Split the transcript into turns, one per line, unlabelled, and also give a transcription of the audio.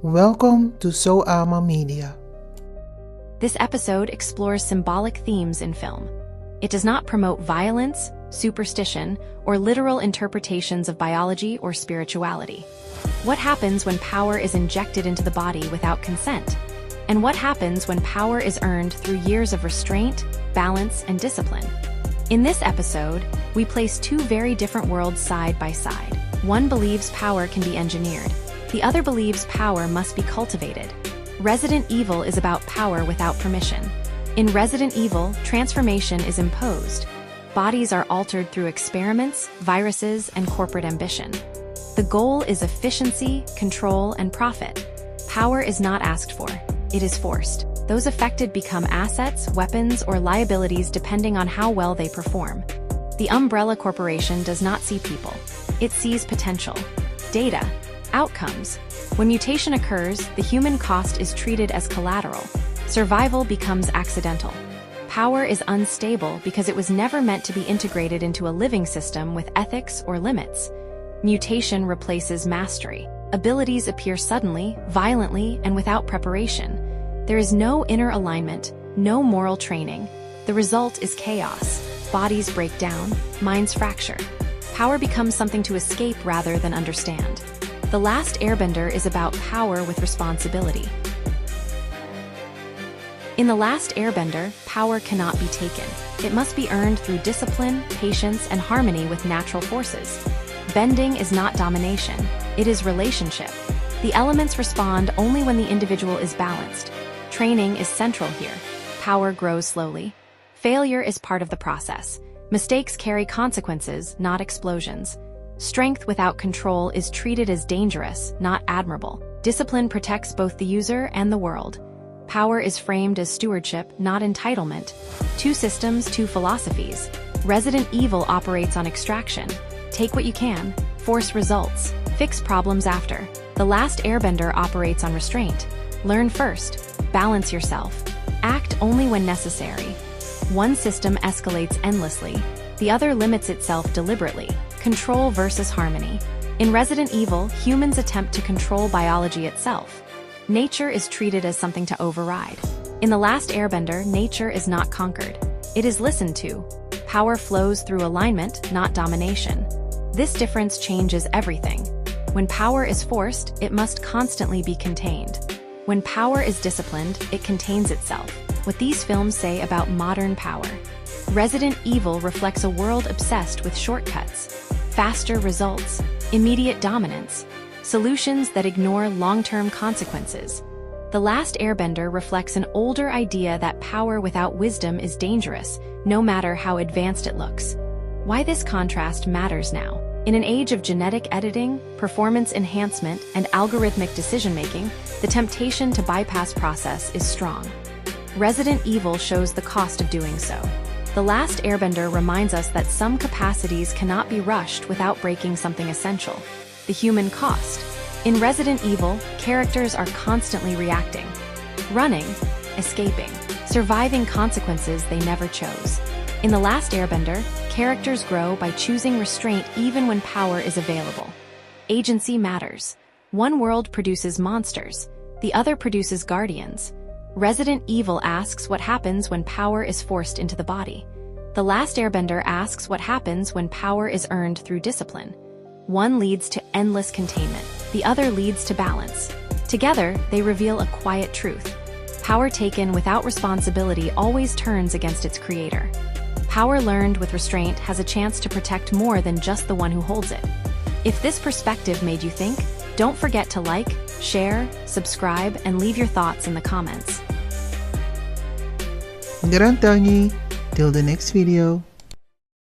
Welcome to So Ama Media.
This episode explores symbolic themes in film. It does not promote violence, superstition, or literal interpretations of biology or spirituality. What happens when power is injected into the body without consent? And what happens when power is earned through years of restraint, balance, and discipline? In this episode, we place two very different worlds side by side. One believes power can be engineered. The other believes power must be cultivated. Resident Evil is about power without permission. In Resident Evil, transformation is imposed. Bodies are altered through experiments, viruses, and corporate ambition. The goal is efficiency, control, and profit. Power is not asked for, it is forced. Those affected become assets, weapons, or liabilities depending on how well they perform. The Umbrella Corporation does not see people. It sees potential, data, outcomes. When mutation occurs, the human cost is treated as collateral. Survival becomes accidental. Power is unstable because it was never meant to be integrated into a living system with ethics or limits. Mutation replaces mastery. Abilities appear suddenly, violently, and without preparation. There is no inner alignment, no moral training. The result is chaos. Bodies break down, minds fracture. Power becomes something to escape rather than understand. The Last Airbender is about power with responsibility. In The Last Airbender, power cannot be taken. It must be earned through discipline, patience, and harmony with natural forces. Bending is not domination, it is relationship. The elements respond only when the individual is balanced. Training is central here. Power grows slowly. Failure is part of the process. Mistakes carry consequences, not explosions. Strength without control is treated as dangerous, not admirable. Discipline protects both the user and the world. Power is framed as stewardship, not entitlement. Two systems, two philosophies. Resident Evil operates on extraction. Take what you can, force results, fix problems after. The Last Airbender operates on restraint. Learn first, balance yourself, act only when necessary. One system escalates endlessly, the other limits itself deliberately. Control versus harmony. In Resident Evil, humans attempt to control biology itself. Nature is treated as something to override. In The Last Airbender, nature is not conquered. It is listened to. Power flows through alignment, not domination. This difference changes everything. When power is forced, it must constantly be contained. When power is disciplined, it contains itself. What these films say about modern power. Resident Evil reflects a world obsessed with shortcuts, faster results, immediate dominance, solutions that ignore long-term consequences. The Last Airbender reflects an older idea that power without wisdom is dangerous, no matter how advanced it looks. Why this contrast matters now. In an age of genetic editing, performance enhancement, and algorithmic decision-making, the temptation to bypass process is strong. Resident Evil shows the cost of doing so. The Last Airbender reminds us that some capacities cannot be rushed without breaking something essential: the human cost. In Resident Evil, characters are constantly reacting, running, escaping, surviving consequences they never chose. In The Last Airbender, characters grow by choosing restraint even when power is available. Agency matters. One world produces monsters, the other produces guardians. Resident Evil asks what happens when power is forced into the body. The Last Airbender asks what happens when power is earned through discipline. One leads to endless containment, the other leads to balance. Together, they reveal a quiet truth. Power taken without responsibility always turns against its creator. Power learned with restraint has a chance to protect more than just the one who holds it. If this perspective made you think, don't forget to like, share, subscribe, and leave your thoughts in the comments.
Garantani, till the next video.